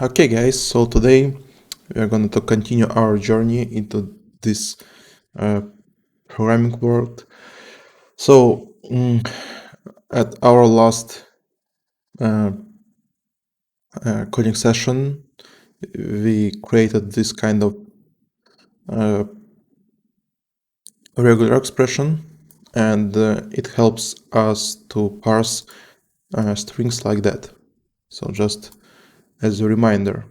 Okay guys, so today we are going to continue our journey into this uh, programming world. So at our last coding session, we created this kind of regular expression, and it helps us to parse strings like that. So just as a reminder.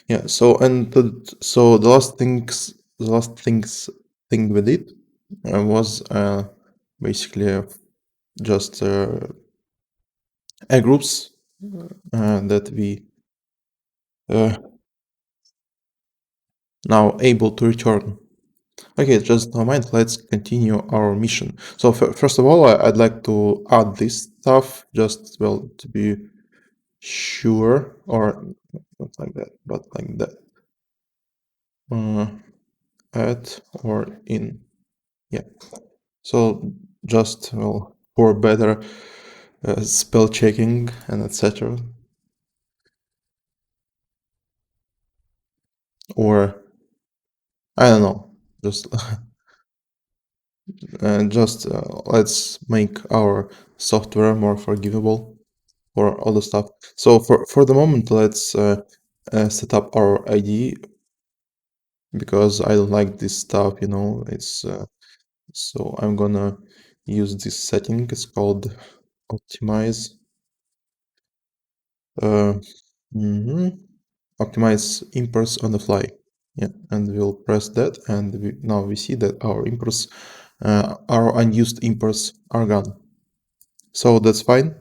Yeah, so the last thing we did was basically just a groups that we now able to return. Okay, just never mind. Let's continue our mission. So first of all, I'd like to add this stuff just to be sure, or not like that, but like that. Add or in. Yeah. So just for better spell checking and etc. Or I don't know, just let's make our software more forgivable for all the stuff. So for the moment, let's set up our IDE, because I don't like this stuff, it's so I'm gonna use this setting. It's called optimize optimize imports on the fly. Yeah, and we'll press that, and now we see that our imports, our unused imports are gone. So that's fine.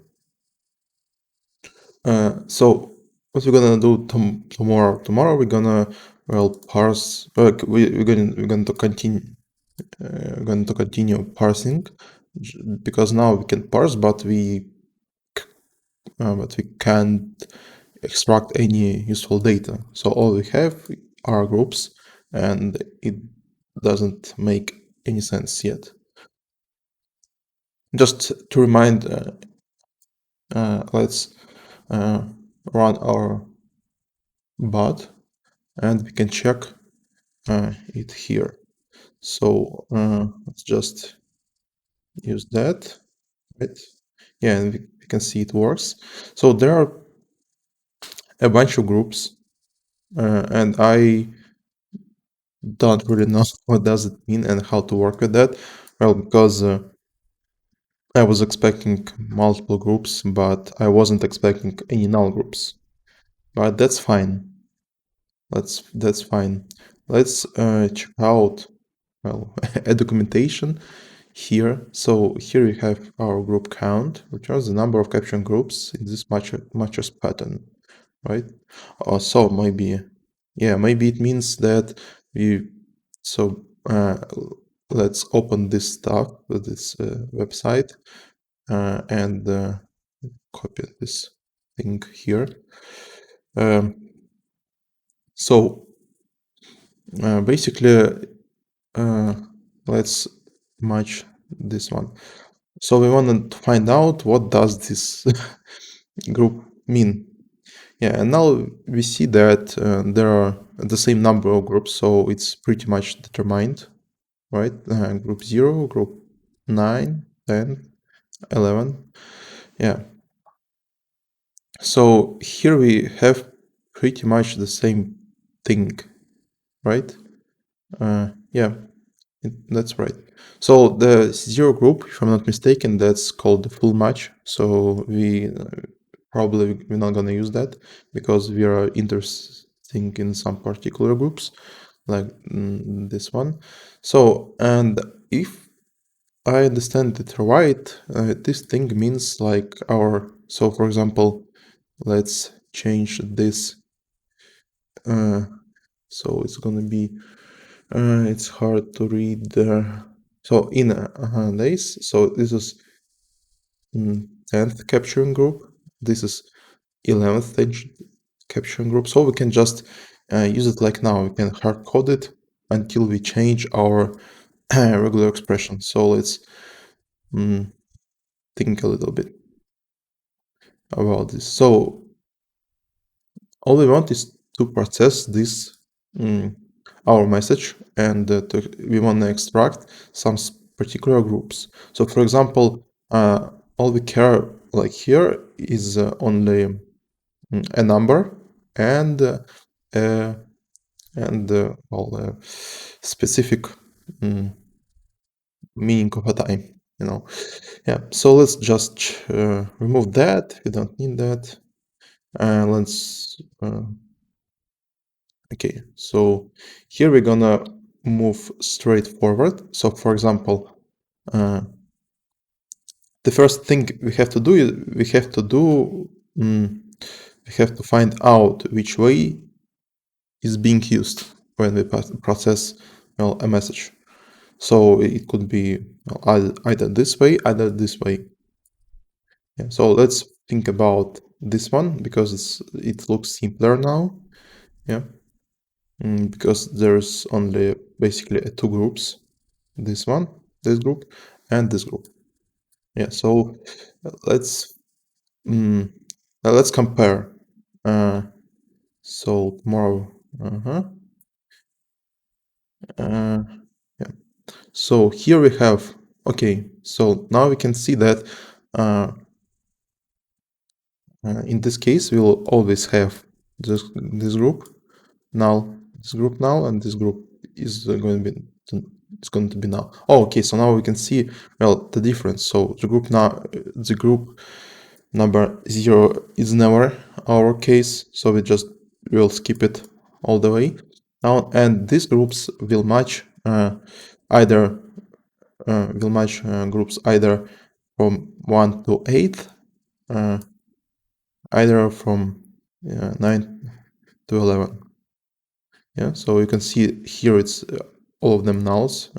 So what we're gonna do tomorrow? Tomorrow we're gonna parse. We're going to continue. Going to continue parsing, because now we can parse, but we can't extract any useful data. So all we have are groups, and it doesn't make any sense yet. Just to remind, let's run our bot, and we can check it here. So let's just use that, right? Yeah, and we can see it works. So there are a bunch of groups, and I don't really know what does it mean and how to work with that. Well, because I was expecting multiple groups, but I wasn't expecting any null groups. But that's fine. That's fine. Let's check out a documentation here. So here we have our group count, which is the number of caption groups in this matches pattern, right? So maybe it means that we let's open this stuff with this website and copy this thing here. So basically, let's match this one. So we want to find out what does this group mean. Yeah, and now we see that there are the same number of groups, so it's pretty much determined, right? Group 0, group 9, 10, 11. Yeah. So here we have pretty much the same thing, right? Yeah, that's right. So the 0 group, if I'm not mistaken, that's called the full match. So we probably we're not gonna use that, because we are interested in some particular groups, like this one. So, and if I understand it right, this thing means like so for example, let's change this. So it's gonna be, it's hard to read there. So in days, so this is 10th capturing group. This is 11th capturing group. So we can just use it like now. We can hard code it until we change our regular expression. So let's think a little bit about this. So all we want is to process this our message, and we want to extract some particular groups. So for example, all we care like here is only a number and well, specific meaning of a time, you know. Yeah, so let's just remove that. We don't need that. Let's okay, so here we're gonna move straight forward. So for example, the first thing we have to do is we have to find out which way is being used when we process, well, a message. So it could be either this way, either this way. Yeah, so let's think about this one because it looks simpler now. Yeah, because there's only basically two groups. This one, this group, and this group. Yeah, so let's compare. So tomorrow, yeah. So here we have, okay, so now we can see that in this case, we'll always have this group null, this group null, and this group is going to be null. Oh, okay, so now we can see, well, the difference. So the group number 0 is never our case, so we'll skip it all the way now, and these groups will match groups either from 1 to 8, either from 9 to 11. Yeah, so you can see here it's all of them nulls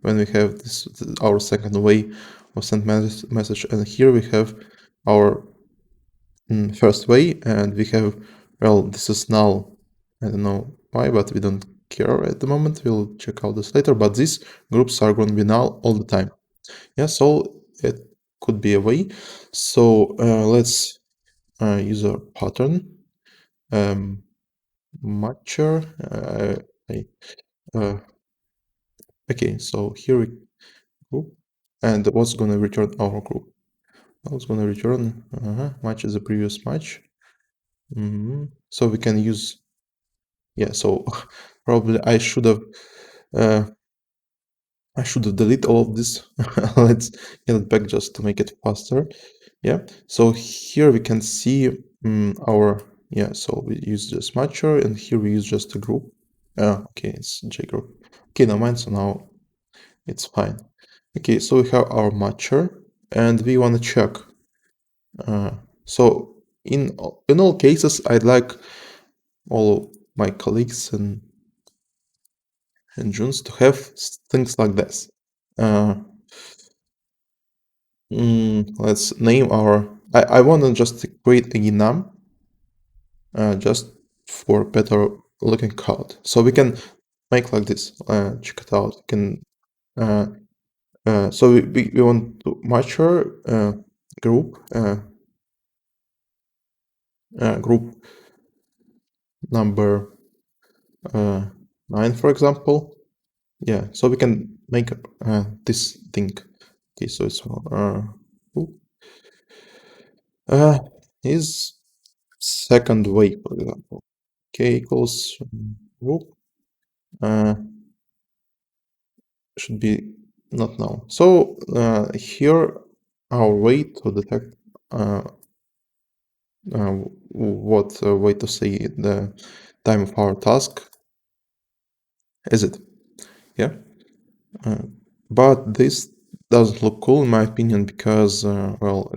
when we have this our second way of send message, and here we have our first way, and we have, well, this is null. I don't know why, but we don't care at the moment. We'll check out this later, but these groups are going to be null all the time. Yeah, so it could be a way. So let's use a pattern matcher. Okay, so here we group, and what's going to return our group? What's going to return match is the previous match. So we can use, yeah, so probably I should have deleted all of this. Let's get it back just to make it faster. Yeah, so here we can see our, yeah, so we use this matcher, and here we use just a group. Okay, it's J group. Okay, no mind, so now it's fine. Okay, so we have our matcher, and we want to check. So in all cases, I'd like all my colleagues and Junes to have things like this. Let's name our. I want to just create a enum, just for better looking code. So we can make like this. Check it out. We can. So we want to matcher group group number 9, for example. Yeah, so we can make this thing. Okay, so it's is second way, for example. K equals group should be not now. So here our way to detect what way to say the time of our task is it. Yeah, but this doesn't look cool in my opinion because well,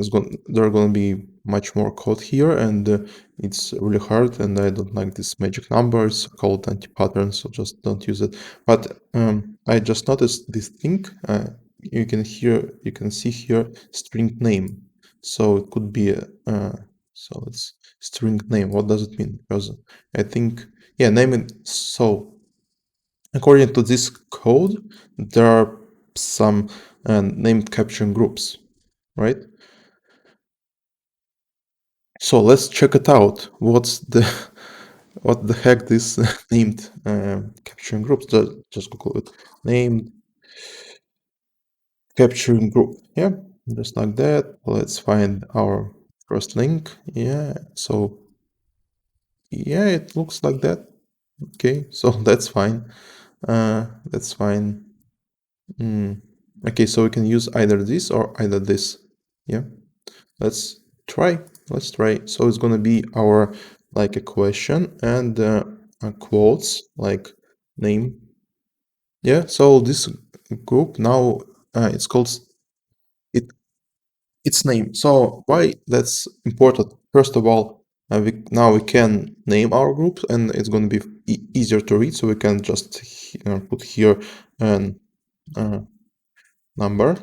there are going to be much more code here, and it's really hard, and I don't like this magic numbers called anti-pattern, so just don't use it. But I just noticed this thing. You can see here string name, so it could be so it's string name. What does it mean? Because I think, yeah, name it. So according to this code, there are some named caption groups, right? So let's check it out. What's the what the heck this named capturing groups? Just Google it. Named capturing group. Yeah, just like that. Let's find our first link. Yeah, so yeah, it looks like that. Okay, so that's fine. That's fine. Okay, so we can use either this or either this. Yeah, let's try. Let's try. So it's gonna be our like a question and quotes like name. Yeah. So this group now it's called it its name. So why that's important? First of all, now we can name our group, and it's going to be easier to read. So we can just put here an number,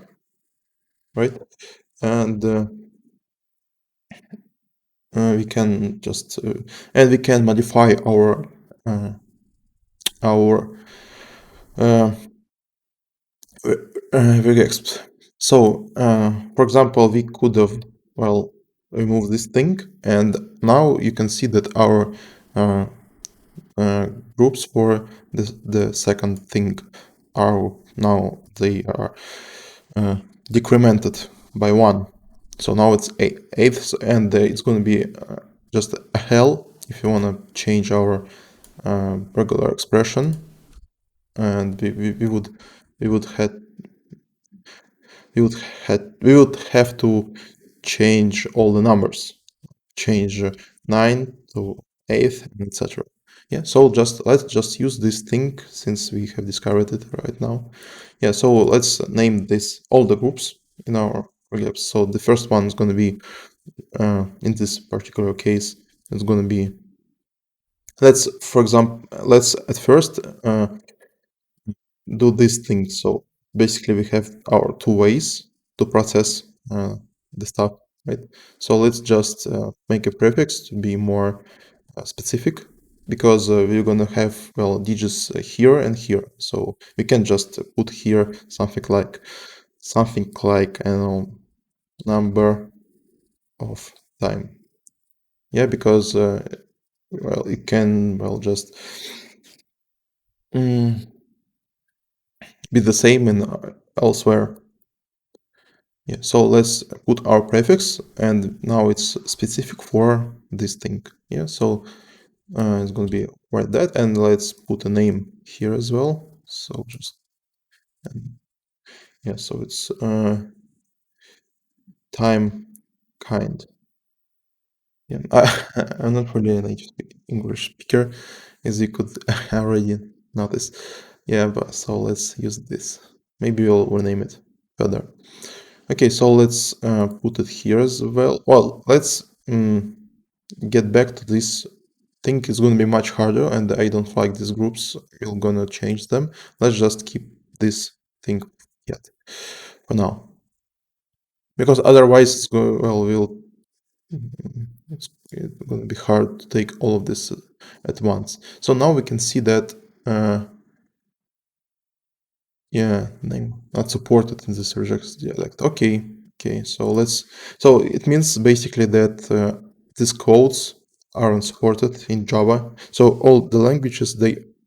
right? And we can just and we can modify our uh, Regexp. So, for example, we could have, well, remove this thing, and now you can see that our uh, groups for the second thing are now they are decremented by one. So now it's eighths, and it's going to be just a hell if you want to change our regular expression, and we would had we would have to change all the numbers, change 9 to 8 and etc. Yeah, so just let's just use this thing since we have discovered it right now. Yeah, so let's name this all the groups in our relapse. So the first one is going to be in this particular case it's going to be, let's for example, let's at first do this thing. So basically we have our two ways to process the stuff, right? So let's just make a prefix to be more specific, because we're gonna have, well, digits here and here. So we can just put here something like, I don't know, number of time. Yeah, because well, it can, well, just mm, be the same in elsewhere. Yeah, so let's put our prefix, and now it's specific for this thing. Yeah, so it's going to be like that, and let's put a name here as well. So just yeah, so it's time kind. Yeah, I'm not really a native English speaker, as you could already notice. Yeah, but so let's use this. Maybe we'll rename it further. Okay, so let's put it here as well. Well, let's get back to this thing. Is going to be much harder, and I don't like these groups. We're gonna change them. Let's just keep this thing yet for now, because otherwise it's going, well, it's going to be hard to take all of this at once. So now we can see that yeah, name not supported in this Regexp dialect. Okay, okay. So it means basically that these codes aren't supported in Java. So all the languages,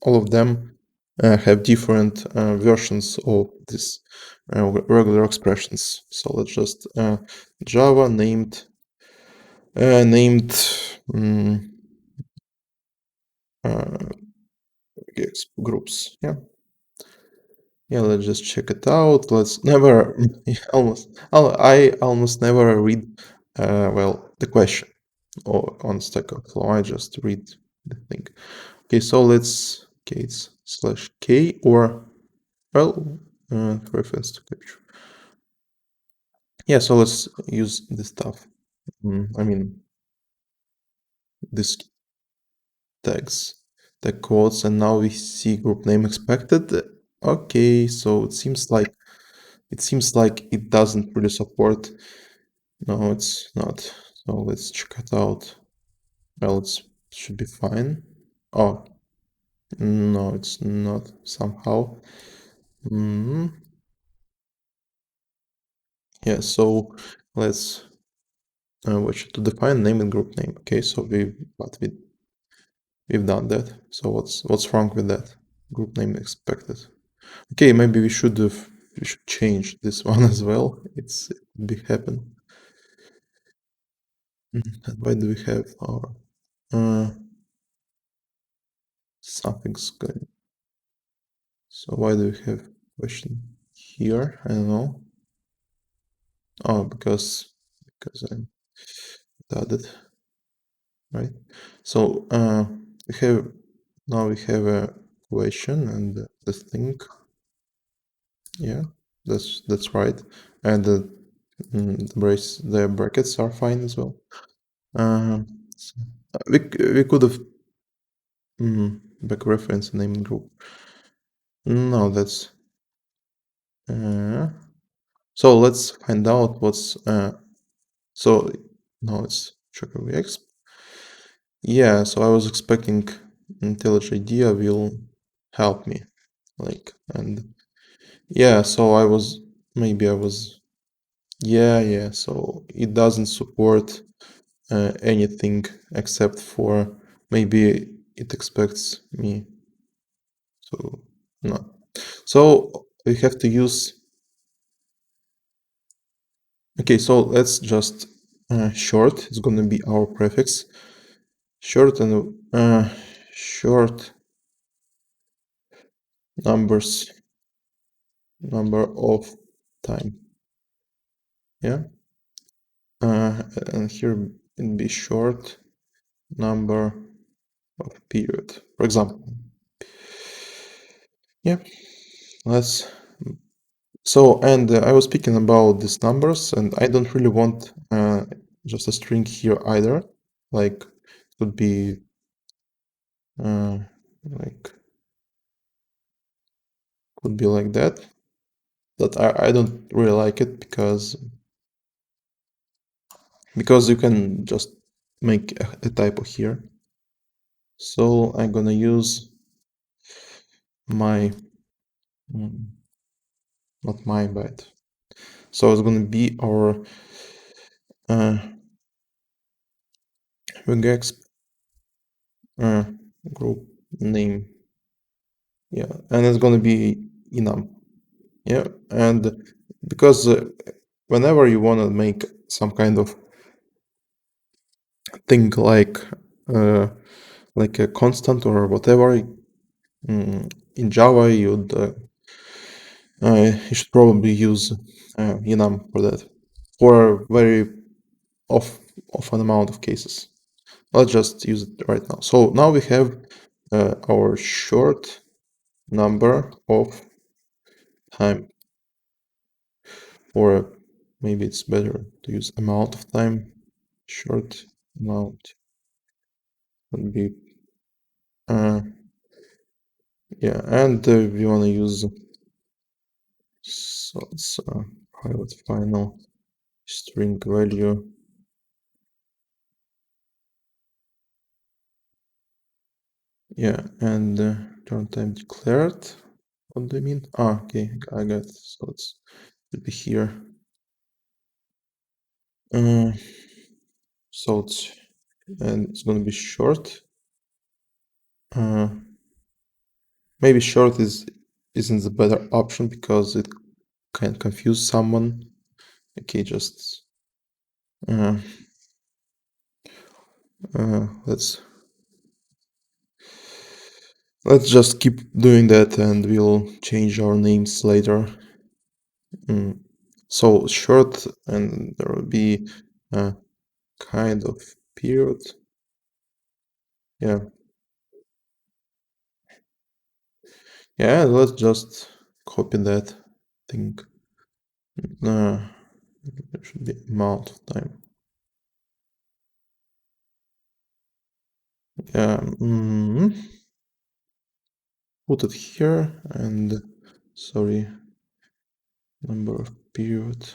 all of them have different versions of this regular expressions. So let's just Java named uh, groups. Yeah. Yeah, let's just check it out. Let's never I almost never read well, the question or on Stack Overflow. I just read the thing. Okay, so let's case slash k, or well, reference to capture. Yeah, so let's use this stuff. I mean, this tags, tag quotes, and now we see group name expected. Okay, so it seems like it doesn't really support. No, it's not. So let's check it out. Well, it should be fine. Oh, no, it's not somehow. Mm. Yeah, so let's watch to define name and group name. Okay, so we we've done that. So what's wrong with that? Group name expected. Okay, maybe we should change this one as well. It be happen. And why do we have our something's good? So why do we have question here? I don't know. Oh, because I added, right? So we have now we have a question and the thing. Yeah, that's right. And the brackets are fine as well. So we could have back reference naming group. No, that's so let's find out what's so now it's check RegExp. Yeah, so I was expecting Intellij IDEA will help me, like, and yeah, so I was yeah, so it doesn't support anything except for maybe it expects me to no. So we have to use okay, so let's just short, it's gonna be our prefix. Short and short numbers number of time. Yeah. And here it be short number of period. For example. Yeah. Let's so and I was speaking about these numbers and I don't really want just a string here either. Like it could be like could be like that. But I don't really like it because you can just make a typo here. So I'm gonna use my not my byte. So it's gonna be our Regexp group name. Yeah, and it's gonna be enum. Yeah, and because whenever you wanna make some kind of thing like a constant or whatever in Java, you should probably use enum for that for a very of an amount of cases. Let's just use it right now. So now we have our short number of time, or maybe it's better to use amount of time. Short amount would be yeah, and we want to use so it's private final string value. Yeah, and turn time declared. What do you mean? Ah, okay, I got it. So it's should be here. So it's gonna be short. Maybe short isn't the better option because it can confuse someone. Okay, just let's just keep doing that and we'll change our names later. So short and there will be a kind of period. Yeah. Yeah, let's just copy that thing. There should be amount of time. Yeah. Put it here and sorry, number of period,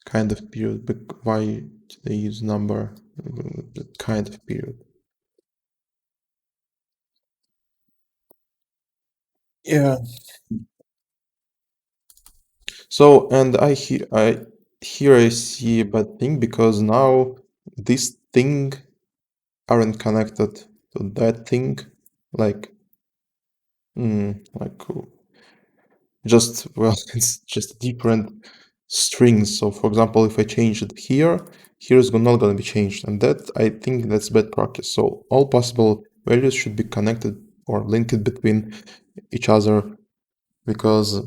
kind of period, but why do they use number, kind of period? Yeah. So and here I see a bad thing because now this thing aren't connected to that thing, like like just, well, it's just different strings. So for example, if I change it here, here is not going to be changed, and that, I think that's bad practice. So all possible values should be connected or linked between each other, because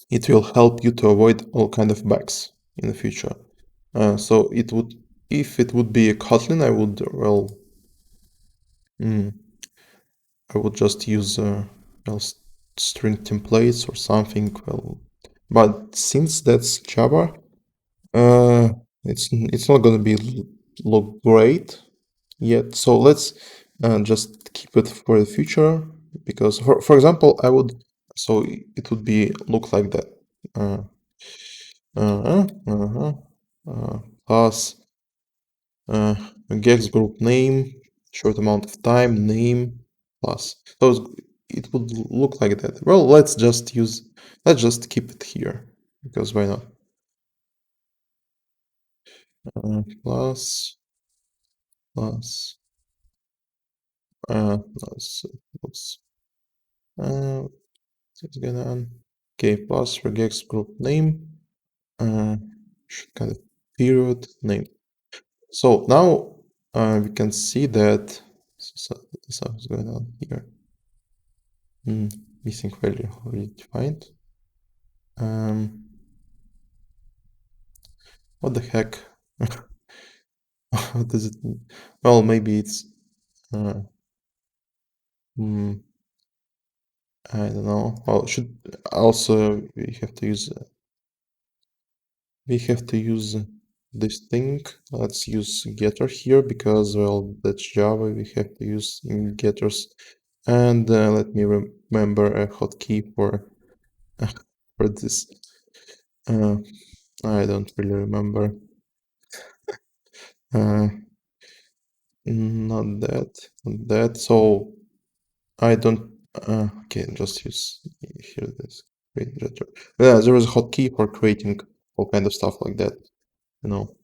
it will help you to avoid all kind of bugs in the future. So it would, if it would be a Kotlin, I would, well, I would just use well, string templates or something. Well, but since that's Java, it's not gonna be look great yet. So let's just keep it for the future, because for example, I would, so it would be look like that. Uh, uh, uh, Plus Gex group name, short amount of time, name, plus. So it would look like that. Well, let's just keep it here, because why not? Plus, plus, plus, oops, it's gonna, okay, plus Regexp group name, kind of period name. So now we can see that something's going on here. Missing value already defined. What the heck? What does it mean? Well, maybe it's I don't know. Well, should also we have to use this thing. Let's use getter here, because, well, that's Java. We have to use getters, and let me remember a hotkey for for this. I don't really remember. Not that. So I don't. Okay, just use here this create getter. Yeah, there is a hotkey for creating all kind of stuff like that. You know,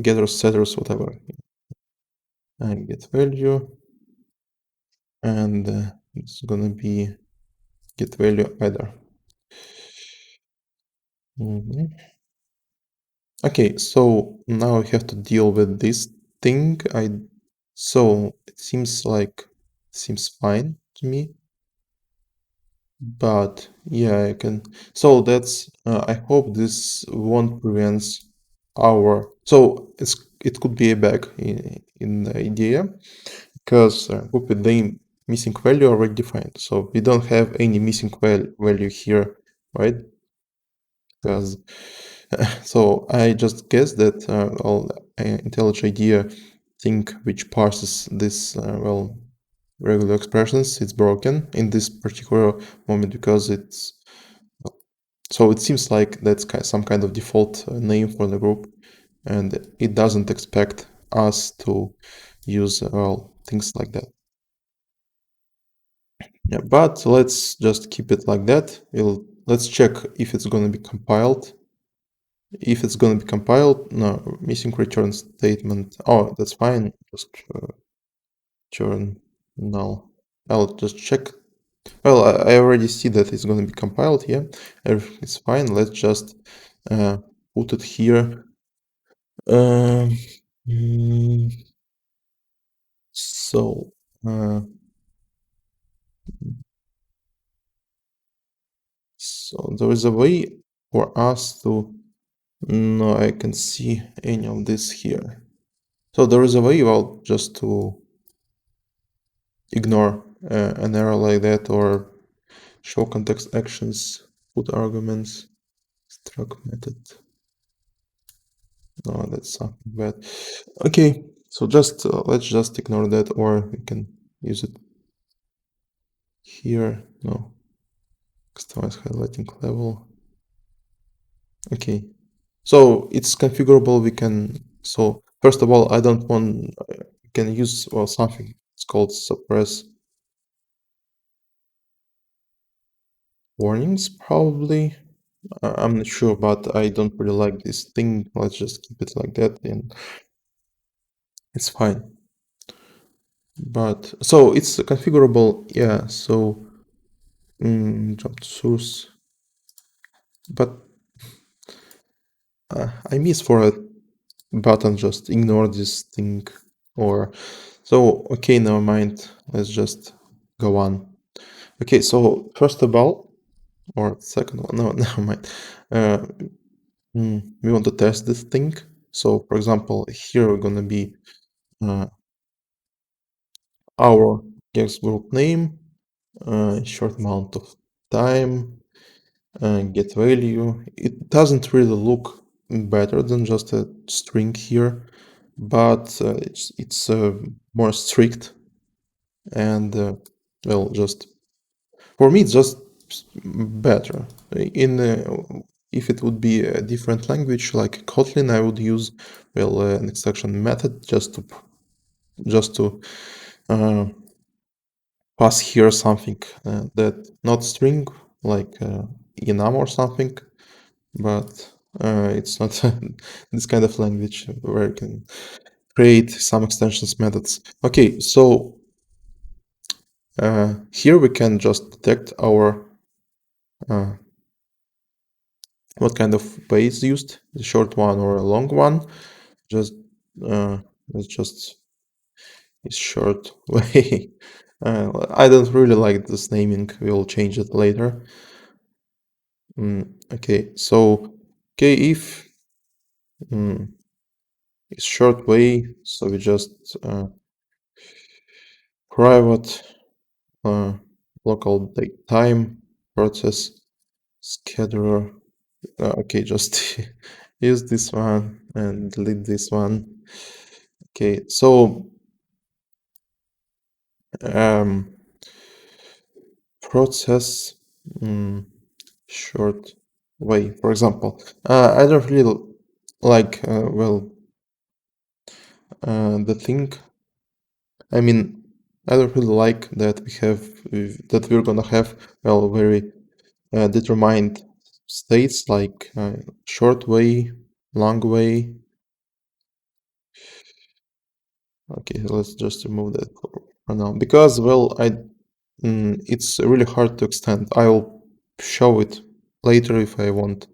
getters, setters, whatever. And get value, and it's gonna be get value either. Okay, so now we have to deal with this thing. So it seems fine to me. But yeah, I can. So that's. I hope this won't prevent our. So it could be a bug in the IDEA, because group with the missing value already defined. So we don't have any missing value here, right? Because so I just guess that all Intellij IDEA thing which parses this well, regular expressions, it's broken in this particular moment, because it's, so it seems like that's some kind of default name for the group, and it doesn't expect us to use well, things like that. Yeah, but let's just keep it like that. Let's check if it's going to be compiled. If it's going to be compiled, no, missing return statement. Oh, that's fine. Just turn null. I'll just check. Well, I already see that it's going to be compiled here. Everything is fine. Let's just put it here. Um, so so there is a way for us to. No, I can see any of this here. So there is a way, well, just to ignore an error like that, or show context actions, put arguments, struct method. No, that's something bad. Okay, so just let's just ignore that, or we can use it here. No, customize highlighting level. Okay, so it's configurable. We can, so first of all, I don't want, we can use, well, something, it's called suppress warnings, probably. I'm not sure, but I don't really like this thing. Let's just keep it like that, and it's fine. but so it's configurable, yeah. So jump to source, but I miss for a button, just ignore this thing, or so. Okay, never mind. Let's just go on. Okay, so first of all, or second one, no, never mind. Uh, we want to test this thing. So, for example, here we're gonna be our guest group name, short amount of time, get value. It doesn't really look better than just a string here, but it's more strict, and well, just for me it's just better. In if it would be a different language like Kotlin, I would use, well, an extraction method just to uh, pass here something that not string like enum or something, but it's not this kind of language where you can create some extensions methods. Okay, so here we can just detect our what kind of way is used, the short one or a long one. Just let's just is short way. I don't really like this naming. We'll change it later. Okay, so okay, if it's short way, so we just private local date time process scheduler. Okay, just use this one and delete this one. Okay, so process short way, for example. I don't really like well the thing. I mean, I don't really like that we're gonna have, well, very determined states like short way, long way. Okay, let's just remove that for now because, well, it's really hard to extend. I'll show it later if I want,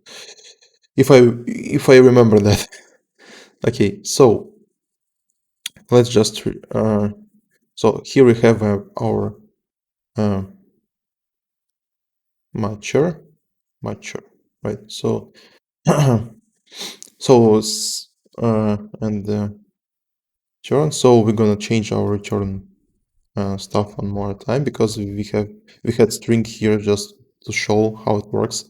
if I remember that. Okay, so let's just so here we have our uh, matcher, right? So so and return. So we're gonna change our return stuff one more time because we had string here just to show how it works.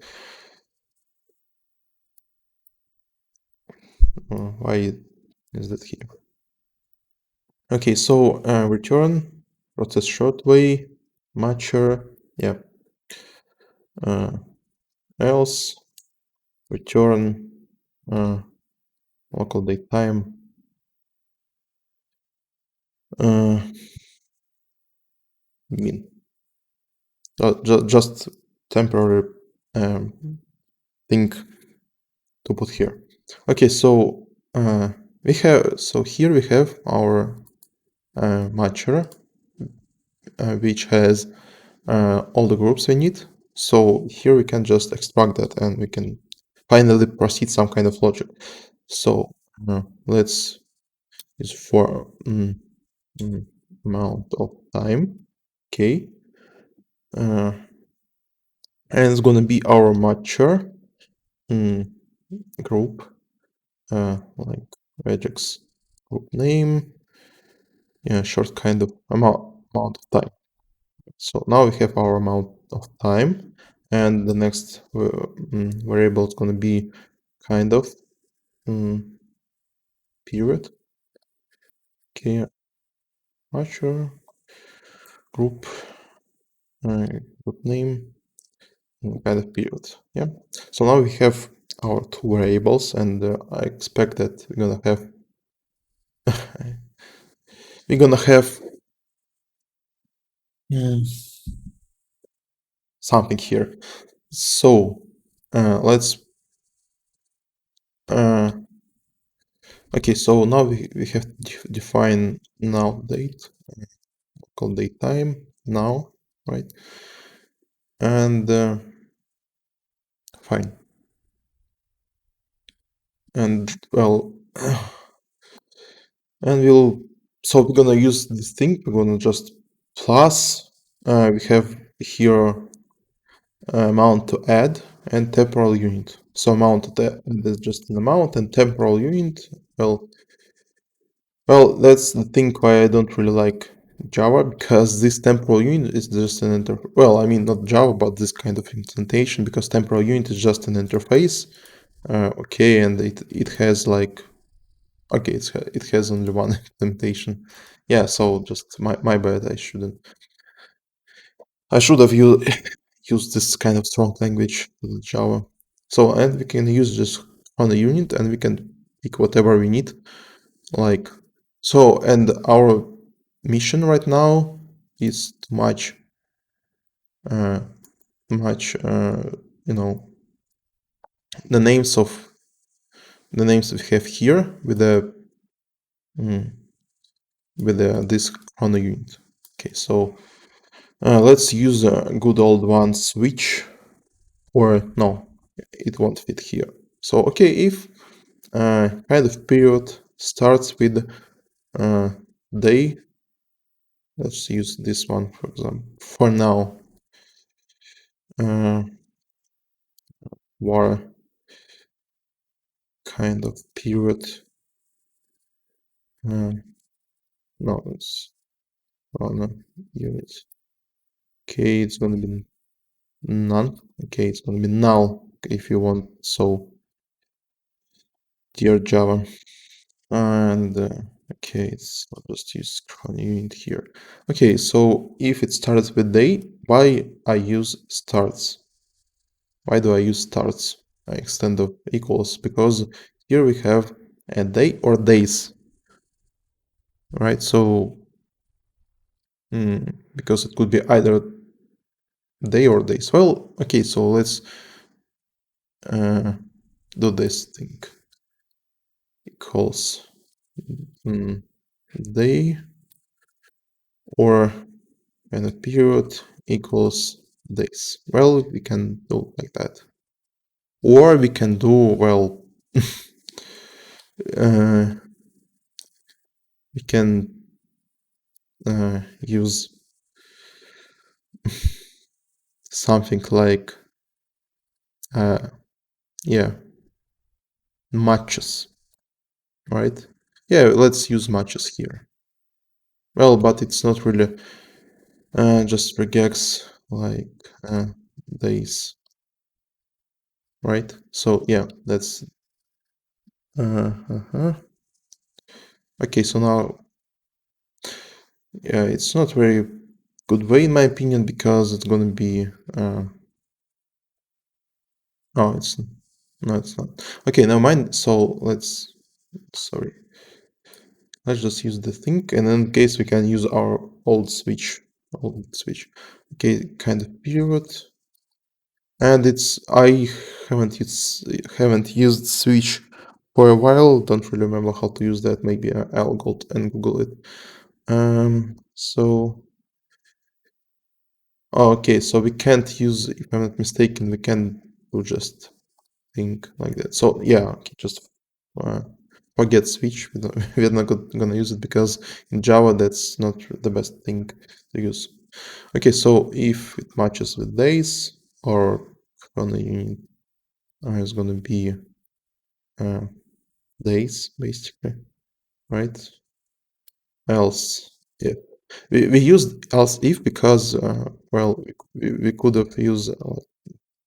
Why is that here? Okay, so return process short way matcher, yeah, else return local date time. Mean just temporary thing to put here. Okay, so here we have our matcher, which has all the groups we need. So here we can just extract that and we can finally proceed some kind of logic. So let's use for amount of time. Okay. And it's gonna be our matcher group, like regex group name, yeah, short kind of amount of time. So now we have our amount of time, and the next variable is going to be kind of period. Okay, matcher group group name kind of period. Yeah. So now we have our two variables, and I expect that we're gonna have something here. So let's okay, so now we have define now date call datetime now, right? And fine. And well, and so we're gonna use this thing. We're gonna just plus. We have here amount to add and temporal unit. So amount to add is just an amount, and temporal unit, well, that's the thing why I don't really like Java, because this temporal unit is just an well, I mean not Java, but this kind of implementation, because temporal unit is just an interface. Okay, and it has like, okay, it has only one implementation. Yeah, so just my bad. I should have used this kind of strong language with Java. So, and we can use this on a unit, and we can pick whatever we need. Like, so, and our mission right now is to match, you know, the names we have here with this chrono unit. Okay, so let's use a good old one switch, or no, it won't fit here. So okay, if kind of period starts with day, let's use this one for example. For now, war kind of period. No, it's chrono unit. Okay, it's gonna be none. Okay, it's gonna be null if you want. So, dear Java, and okay, I'll just use chrono unit here. Okay, so if it starts with day, why I use starts? Why do I use starts extend of equals? Because here we have a day or days, right? So because it could be either day or days. Well, okay, so let's do this thing. Equals day or and a period equals days. Well, we can do like that. Or we can do, well, we can use something like, yeah, matches, right? Yeah, let's use matches here. Well, but it's not really just regex like days, right? So yeah, that's okay. So now, yeah, it's not very good way in my opinion, because it's gonna be oh, it's no, it's not. Okay, never mind. So let's just use the thing, and in case we can use our old switch. Okay, kind of period. And I haven't used switch for a while. Don't really remember how to use that. Maybe I'll go and Google it. So okay, so we can't use, if I'm not mistaken, we can do just thing like that. So yeah, okay, just forget switch. We're not gonna use it, because in Java that's not the best thing to use. Okay, so if it matches with days, or chrono unit is gonna be days basically, right? Else if we used else if because well, we could have used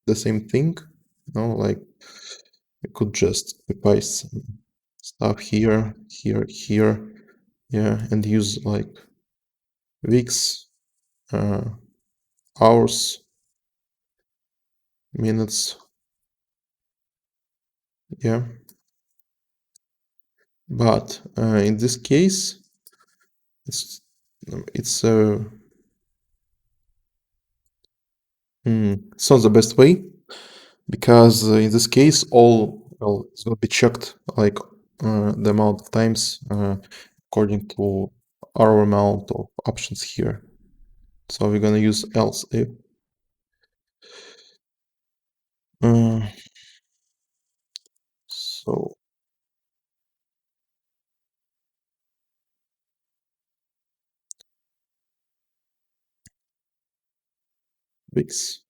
the same thing, like we could just paste some stuff here, yeah, and use like weeks, hours, minutes, yeah. But in this case, it's it's not the best way, because in this case, well, it's going to be checked like the amount of times according to our amount of options here. So we're gonna use else if. So weeks,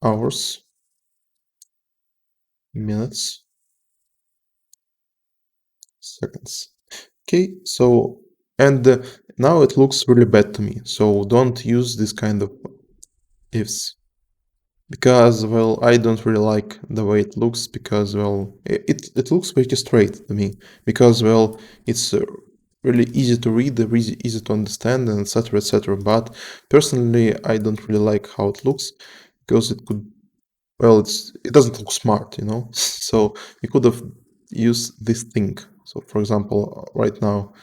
hours, minutes, seconds. Okay, so and now it looks really bad to me. So don't use this kind of ifs because well I don't really like the way it looks because well it looks pretty straight to me because well it's really easy to read, really easy to understand, and etc etc. But personally I don't really like how it looks because it could well it doesn't look smart, you know. So you could have used this thing. So for example right now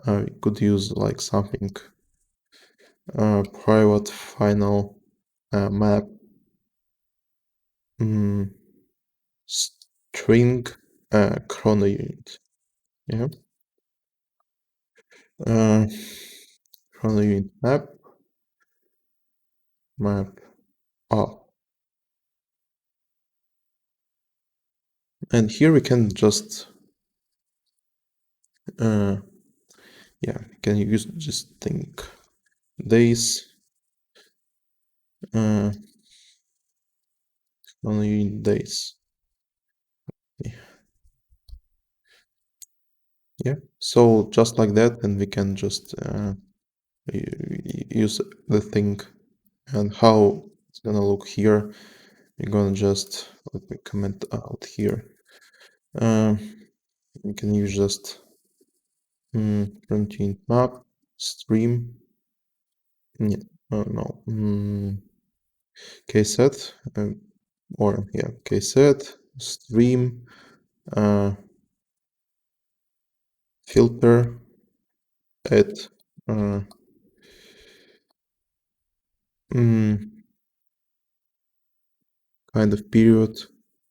you could use like something private final map string chrono unit. Yeah. Uh, chrono unit map up. And here we can just yeah, we can use this thing days chrono unit days. Yeah. So just like that, and we can just use the thing and how it's gonna look here. We're gonna just let me comment out here. We can use just content map stream. Yeah, no, kset or yeah, kset stream filter at kind of period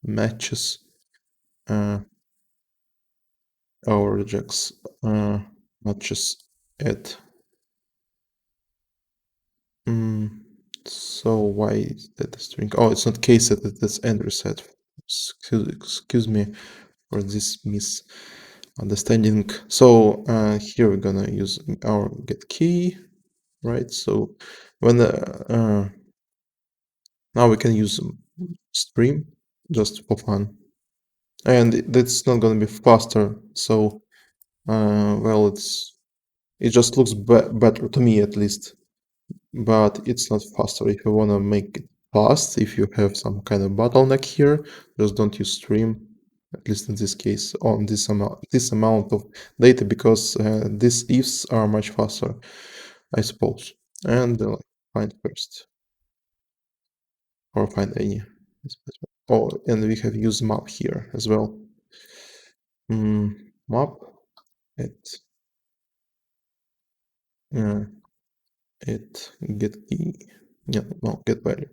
matches our regex matches at so why is that a string? Oh, it's not kset, it's end reset. Excuse me for this misunderstanding. So here we're gonna use our get key, right? So when now we can use stream just for fun, and that's not gonna be faster. So well, it just looks better to me at least, but it's not faster. If you wanna make it fast, if you have some kind of bottleneck here, just don't use stream. At least in this case, on this amount of data, because these ifs are much faster, I suppose. And find first or find any. Oh, and we have used map here as well. Map it get key. Yeah, no, get value.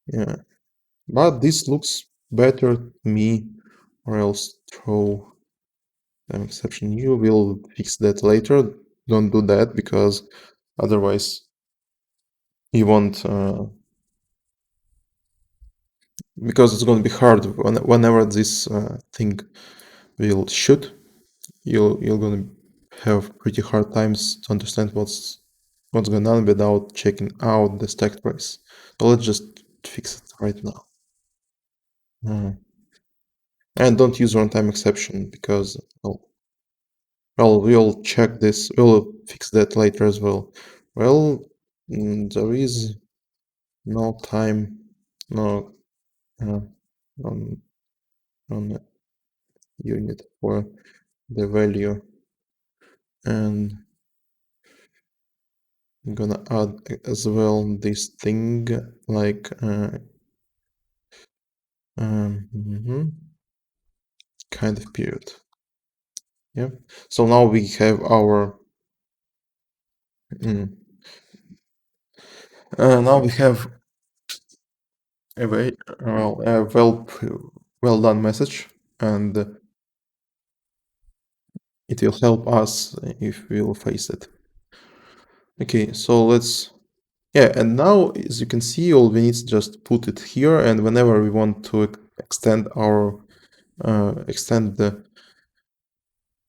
Yeah, but this looks better to me, or else throw an exception. You will fix that later. Don't do that because otherwise you won't. Because it's going to be hard whenever this thing will shoot. You're going to have pretty hard times to understand what's going on without checking out the stack trace. So let's just fix it right now. And don't use runtime exception because well we'll check this. We'll fix that later as well. Well, there is no time, no on unit for the value, and I'm gonna add as well this thing like kind of period. Yeah. So now we have our now we have a well done message, and it will help us if we will face it. Okay, so let's, yeah, and now as you can see, all we need is just put it here, and whenever we want to extend our extend the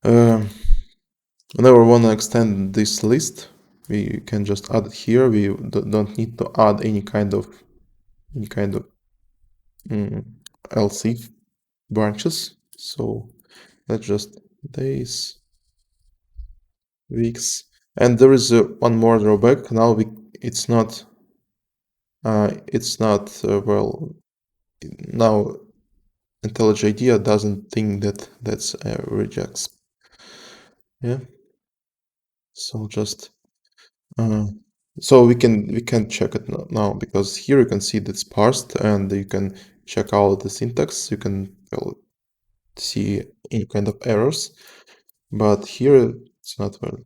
whenever we want to extend this list, we can just add it here. We don't need to add any kind of else if branches. So let's just days, weeks, and there is one more drawback. Now it's not well, now Intellij IDEA doesn't think that that's a Regexp. Yeah. So just so we can check it now, because here you can see that it's parsed, and you can check out the syntax. You can, well, see any kind of errors, but here it's not well.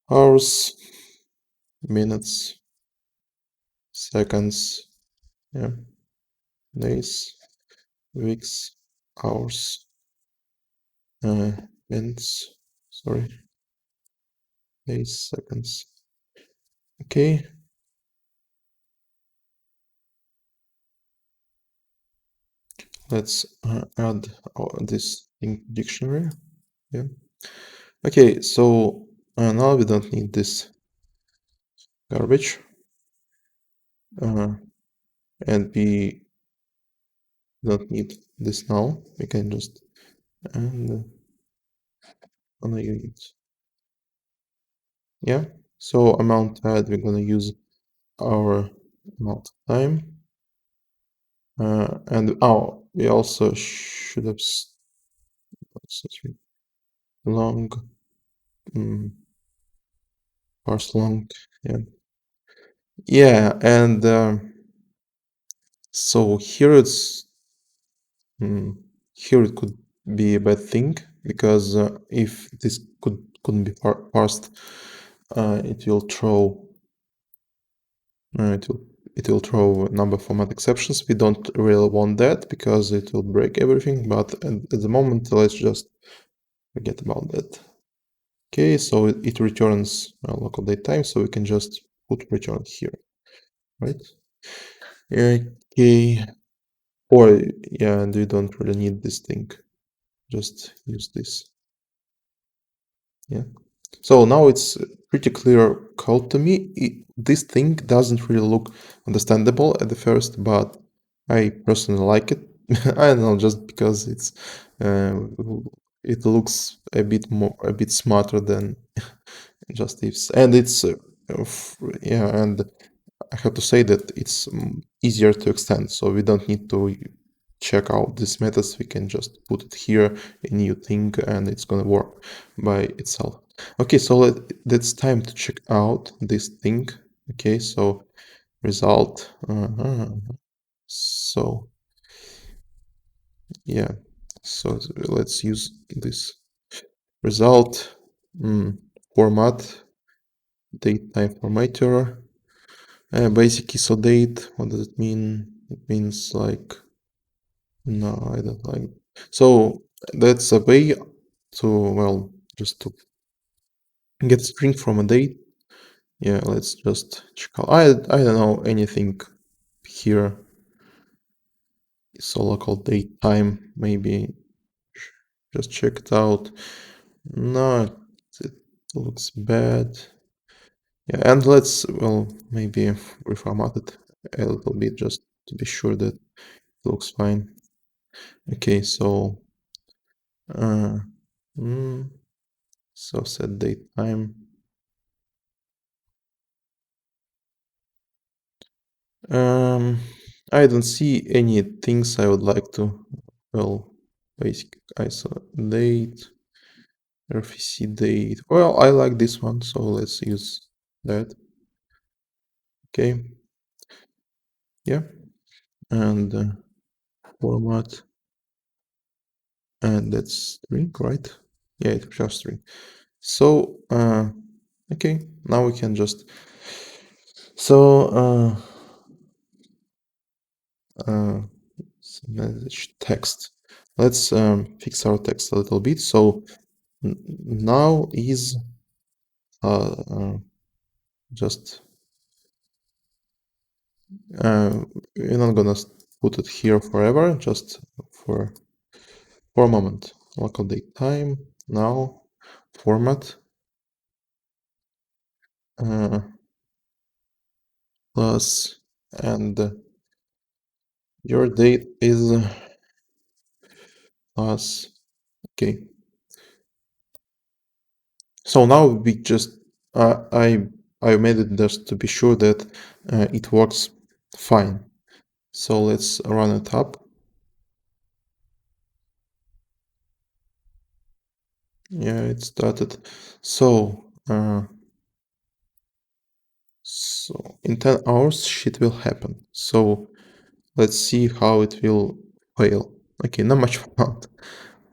Hours, minutes, seconds, yeah, days, weeks, hours, minutes, sorry, days, seconds. Okay. Let's add this in dictionary. Yeah. Okay, so now we don't need this garbage, and we don't need this now. We can just and on a unit. Yeah. So amount add, we're gonna use our amount time, and we also should have long parse long. Yeah. Yeah, and so here here it could be a bad thing, because if this couldn't be parsed, it will throw it will throw number format exceptions. We don't really want that, because it will break everything. But at the moment, let's just forget about that. Okay, so it returns local date time, so we can just put return here, right? Okay. Or yeah, and we don't really need this thing. Just use this. Yeah. So now it's pretty clear code to me. This thing doesn't really look understandable at the first, but I personally like it. I don't know, just because it looks a bit smarter than just ifs, and it's yeah, and I have to say that it's easier to extend, so we don't need to check out these methods. We can just put it here, a new thing, and it's gonna work by itself. Okay, so that's time to check out this thing. Okay, so result. So yeah, so let's use this result format, date time formatter. Basic ISO date. What does it mean? It means like, no, I don't like it. So that's a way to, well, just to get string from a date. Yeah, let's just check out. I don't know anything here. So local date time, maybe just check it out. No, it looks bad. Yeah, and let's, well, maybe reformat it a little bit just to be sure that it looks fine. Okay, so so set date time. I don't see any things I would like to, well, basic ISO date, RFC date. Well, I like this one, so let's use that. Okay. Yeah. And format, and that's string, right? Yeah, it's just string. So, okay, now we can just, so, manage text. Let's fix our text a little bit. So now is just we're not gonna put it here forever, just for a moment. Local date time now, format plus, and your date is plus. Okay. So now we just I made it just to be sure that it works fine. So let's run it up. Yeah, it started. So in 10 hours shit will happen. So let's see how it will fail. Okay, not much fun.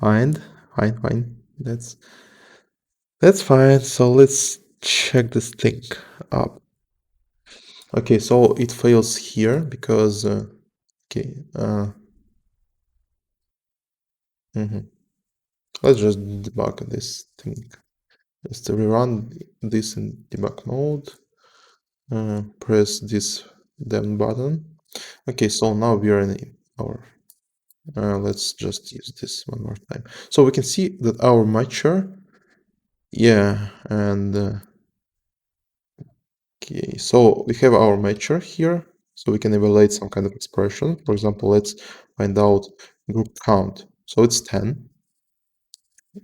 Fine, fine. That's fine. So let's check this thing up. Okay, so it fails here because okay. Let's just debug this thing. Just rerun this in debug mode. Press this down button. Okay, so now we are in our. Let's just use this one more time. So we can see that our matcher. Yeah, and okay, so we have our matcher here. So we can evaluate some kind of expression. For example, let's find out group count. So it's 10,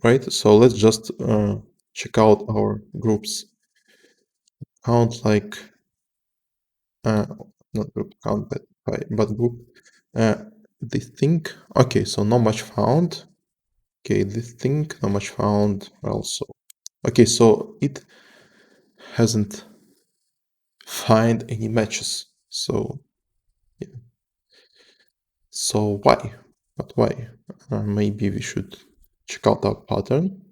right? So let's just check out our groups count, like not group count, but group this thing. Okay, so not much found. Okay, this thing not much found also. Okay, so it hasn't find any matches. So yeah. So why? But why? Maybe we should check out our pattern.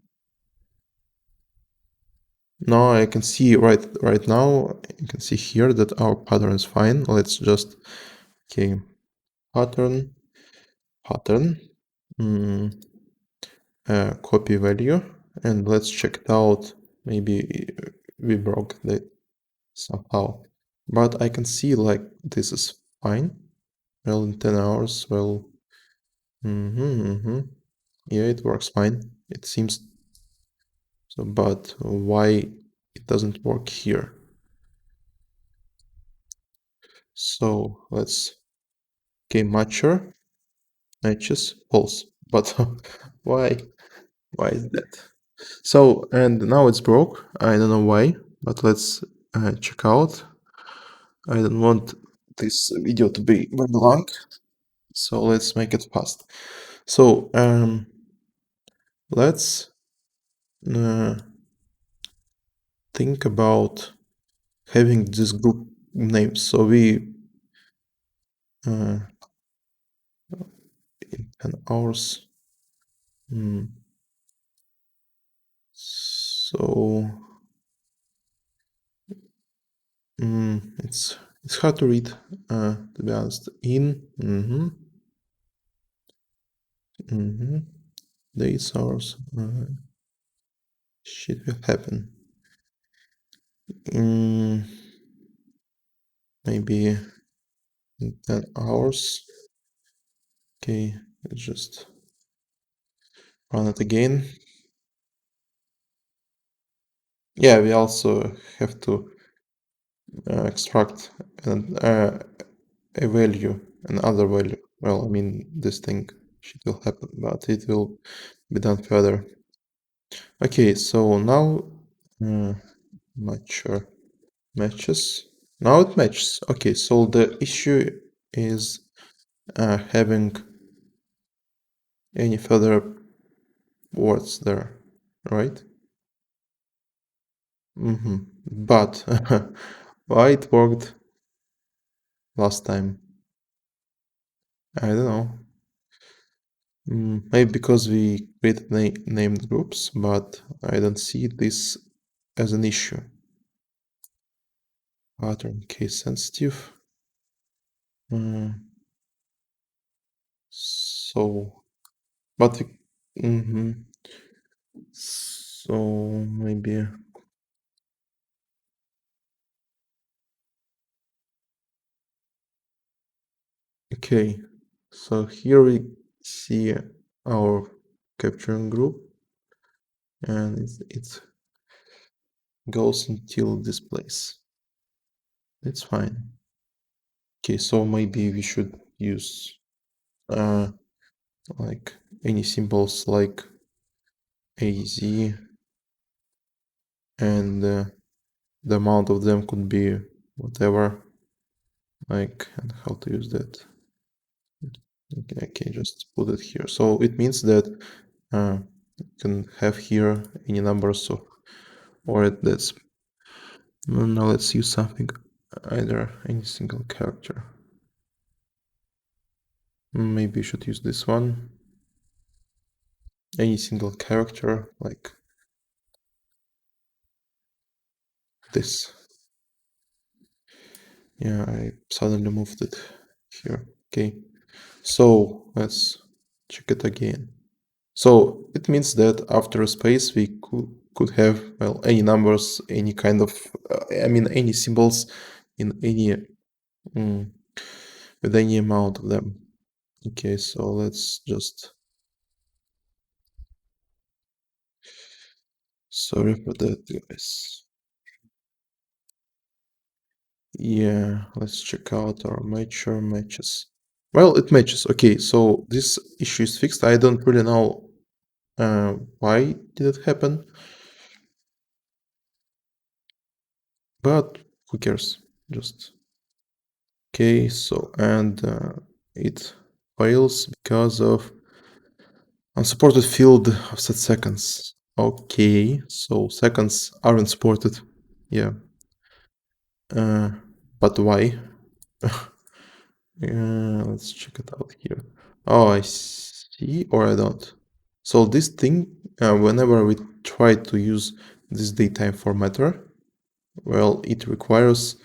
No, I can see right now. You can see here that our pattern is fine. Let's just okay, pattern. Copy value, and let's check it out. Maybe we broke that somehow, but I can see like this is fine. Well, in 10 hours, well, yeah, it works fine. It seems so, but why it doesn't work here? So let's matcher matches false, but why? Why is that? So, and now it's broke. I don't know why, but let's check out. I don't want this video to be very long, so let's make it fast. So, let's think about having this group name. So we in 10 hours. So it's hard to read, to be honest. Days, hours, shit will happen. Maybe in 10 hours. Okay, let's just run it again. Yeah, we also have to extract a value, another value. Well, I mean, this thing shit will happen, but it will be done further. Okay, so now matches. Now it matches. Okay, so the issue is having any further words there, right? But why it worked last time? I don't know. Maybe because we created named groups, but I don't see this as an issue. Pattern case sensitive. So, but so maybe Okay, so here we see our capturing group, and it goes until this place. It's fine. Okay, so maybe we should use like any symbols like AZ, and the amount of them could be whatever, like, and how to use that. Okay, just put it here. So it means that you can have here any numbers of, or that's, now let's use something, either any single character. Maybe you should use this one. Any single character, like this. Yeah, I suddenly moved it here. Okay, so let's check it again. So it means that after a space we could have, well, any numbers, any kind of, any symbols in any, with any amount of them. Okay, so let's just, sorry for that, guys. Yeah, let's check out our matches. Well, it matches. Okay, so this issue is fixed. I don't really know why did it happen, but who cares? Just okay. So, and it fails because of unsupported field offset seconds. Okay, so seconds aren't supported. Yeah. But why? Let's check it out here. Oh, I see, or I don't. So this thing, whenever we try to use this datetime formatter, well, it requires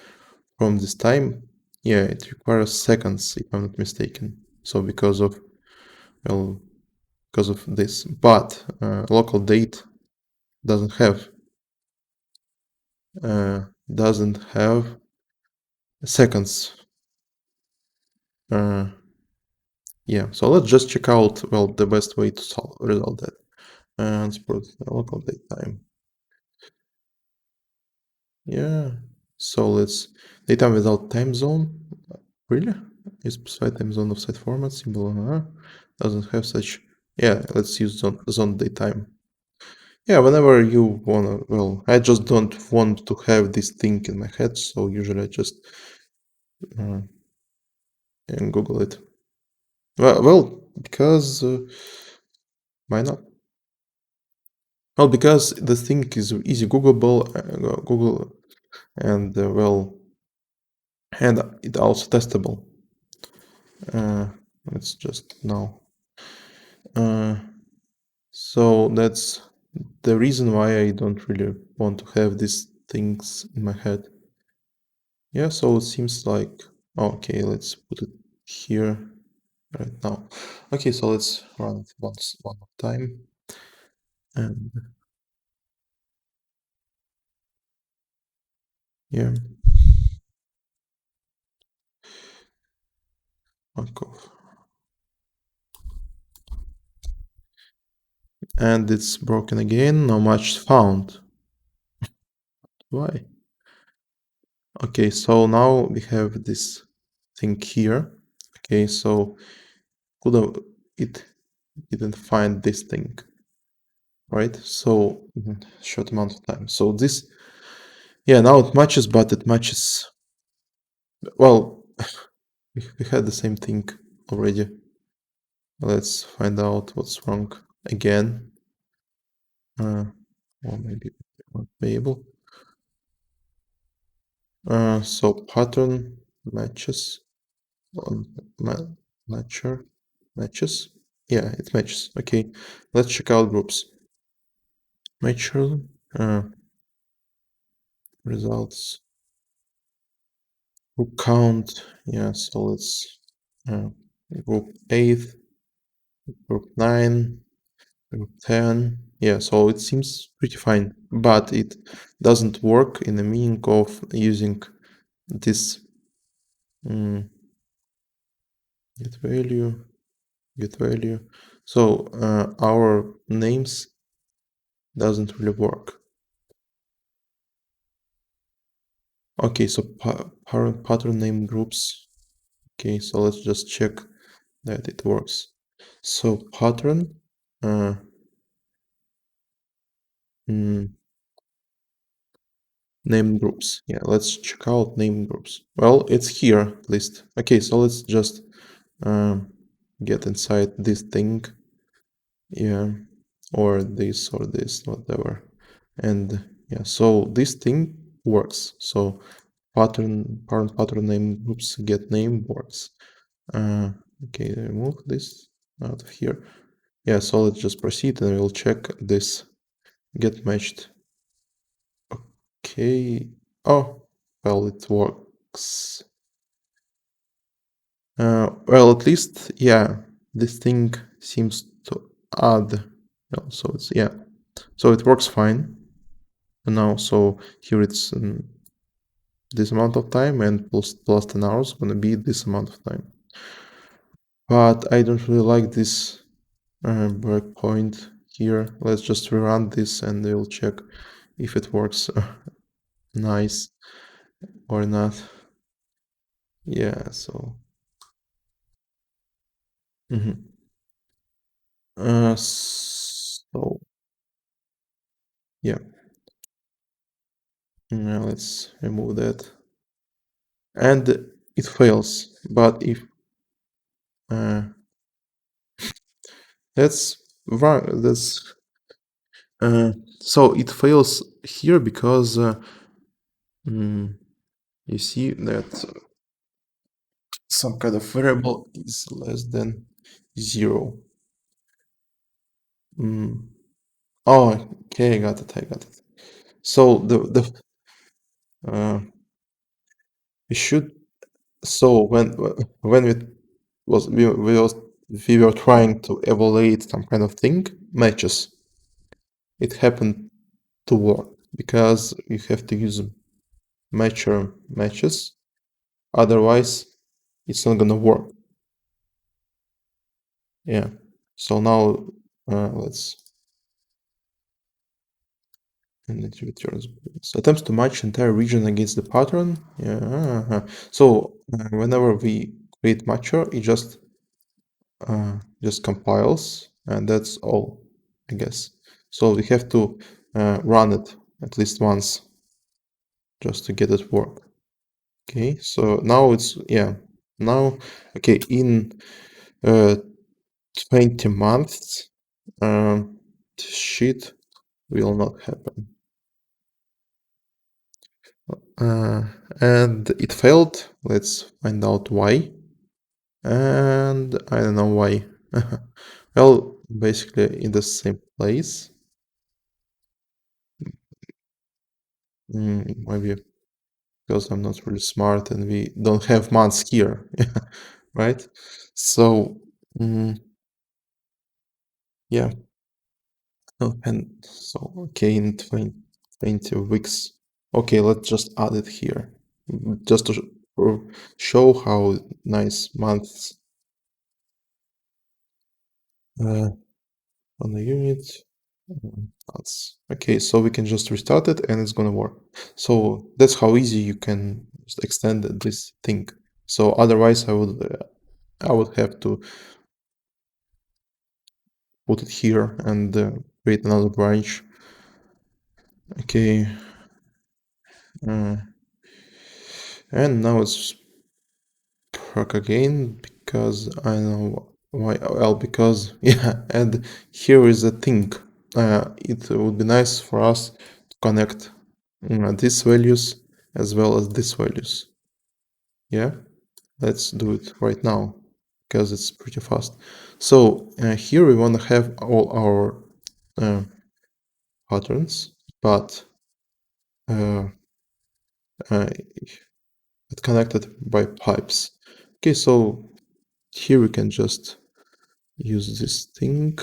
from this time, yeah, it requires seconds, if I'm not mistaken. So because of, well, because of this, but local date doesn't have seconds. Yeah, so let's just check out, well, the best way to resolve that. And support local date time. Yeah, so let's daytime without time zone. Really? Is specified time zone of site format symbol doesn't have such. Yeah, let's use zone daytime. Yeah, whenever you wanna, well, I just don't want to have this thing in my head, so usually I just and Google it. Well, because why not? Well, because the thing is easy Googleable, Google, and well, and it also testable. Let's just know. So that's the reason why I don't really want to have these things in my head. Yeah, so it seems like, okay, let's put it here right now. Okay, so let's run it one more time. And yeah, Markov. And it's broken again, no match found. Why? Okay, so now we have this thing here. Okay, so it didn't find this thing, right? So short amount of time. So this, yeah, now it matches, but it matches. Well, we had the same thing already. Let's find out what's wrong again. Or maybe we won't be able. So pattern matches on matches. Yeah, it matches. Okay, let's check out groups. Matcher results. Group count. Yeah, so let's group 8, group 9, group 10. Yeah, so it seems pretty fine, but it doesn't work in the meaning of using this get value. So our names doesn't really work. Okay, so parent pattern name groups. Okay, so let's just check that it works. So pattern name groups. Yeah, let's check out name groups. Well, it's here at least. Okay, so let's just get inside this thing. Yeah, or this, whatever. And yeah, so this thing works. So parent pattern name groups get name works. Okay, remove this out of here. Yeah, so let's just proceed and we'll check this get matched. Okay. Oh, well, it works. Well, at least, yeah, this thing seems to add. Well, so it's, yeah, so it works fine now. So here it's this amount of time, and plus 10 hours gonna be this amount of time. But I don't really like this breakpoint here. Let's just rerun this and we'll check if it works nice or not. Yeah, so so yeah, now let's remove that, and it fails. But if that's wrong, that's so it fails here because you see that some kind of variable is less than 0. Oh, okay, I got it. So we should, so when we were trying to evaluate some kind of thing, matches, it happened to work because you have to use matches, otherwise it's not gonna work. Yeah, so now let's, and it returns. So attempts to match entire region against the pattern. Yeah. So whenever we create matcher, it just compiles, and that's all, I guess. So we have to run it at least once just to get it work. Okay, so now it's, yeah, now, okay, in 20 months, shit will not happen. And it failed. Let's find out why. And I don't know why. Well, basically in the same place. Maybe because I'm not really smart and we don't have months here, right? So, yeah. Oh, and so, okay, in 20 weeks. Okay, let's just add it here. Just to show how nice months on the unit. That's okay, so we can just restart it and it's gonna work. So that's how easy you can just extend this thing. So otherwise I would have to put it here and create another branch. Okay, and now it's proc again because I know why. Well, because yeah, and here is the thing. It would be nice for us to connect these values as well as these values. Yeah, let's do it right now because it's pretty fast. So here we want to have all our patterns, but it's connected by pipes. Okay, so here we can just use this thing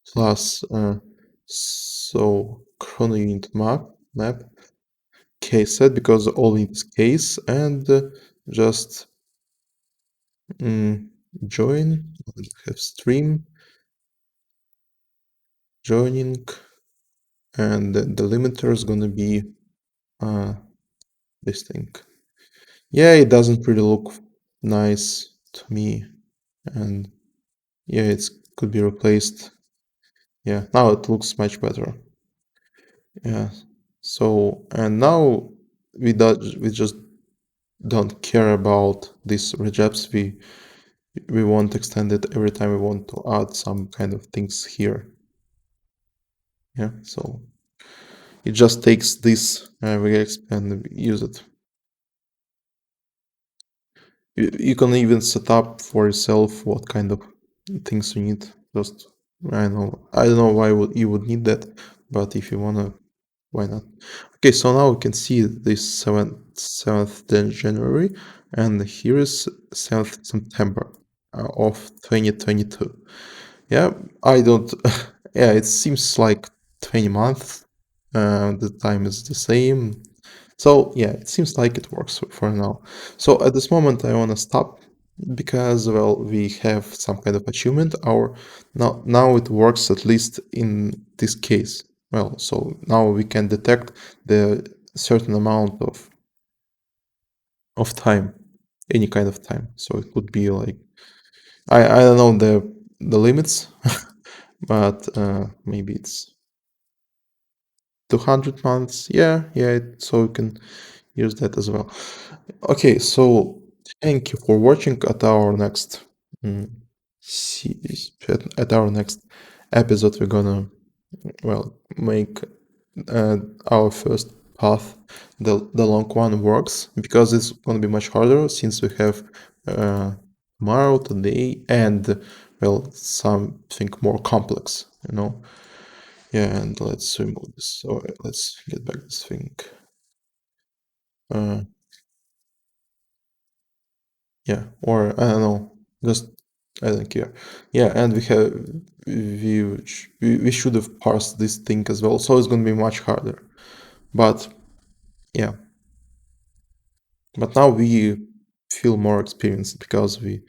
plus so chrono unit map case set because all in this case, and just join, have stream, joining, and the limiter is gonna be this thing. Yeah, it doesn't really look nice to me, and yeah, it could be replaced. Yeah, now it looks much better. Yeah, so and now we just don't care about this RegExps. We won't extend it every time we want to add some kind of things here. Yeah, so it just takes this Regexp and use it. You can even set up for yourself what kind of things you need. Just I don't know why you would need that, but if you wanna, why not? Okay, so now we can see this 7th January, and here is 7th September of 2022. Yeah, I don't. Yeah, it seems like 20 months. The time is the same. So yeah, it seems like it works for now. So at this moment, I want to stop because well, we have some kind of achievement. Our now it works at least in this case. Well, so now we can detect the certain amount of time, any kind of time. So it could be like I don't know the limits, but maybe it's 200 months. Yeah, so we can use that as well. Okay, so thank you for watching. At our next mm, at our next episode, we're gonna well make our first path, the long one works, because it's gonna be much harder since we have tomorrow, today, and well something more complex, you know. Yeah, and let's remove this. So let's get back this thing. Uh, yeah, or I don't know, just I don't care. Yeah, and we should have parsed this thing as well, so it's gonna be much harder. But yeah, but now we feel more experienced because we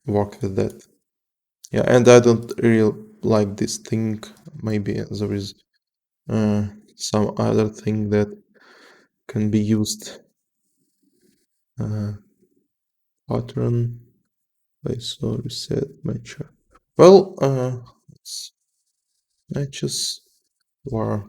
work with that. Yeah, and I don't really like this thing. Maybe there is some other thing that can be used. Pattern. I saw reset matcher. Well, matches were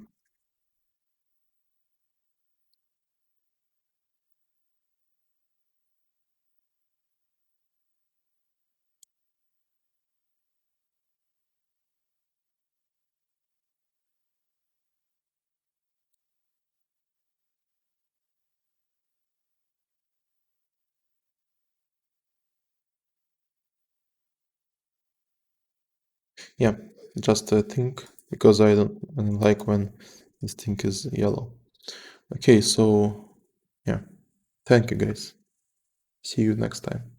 yeah, just a thing because I don't like when this thing is yellow. Okay, so yeah, thank you guys. See you next time.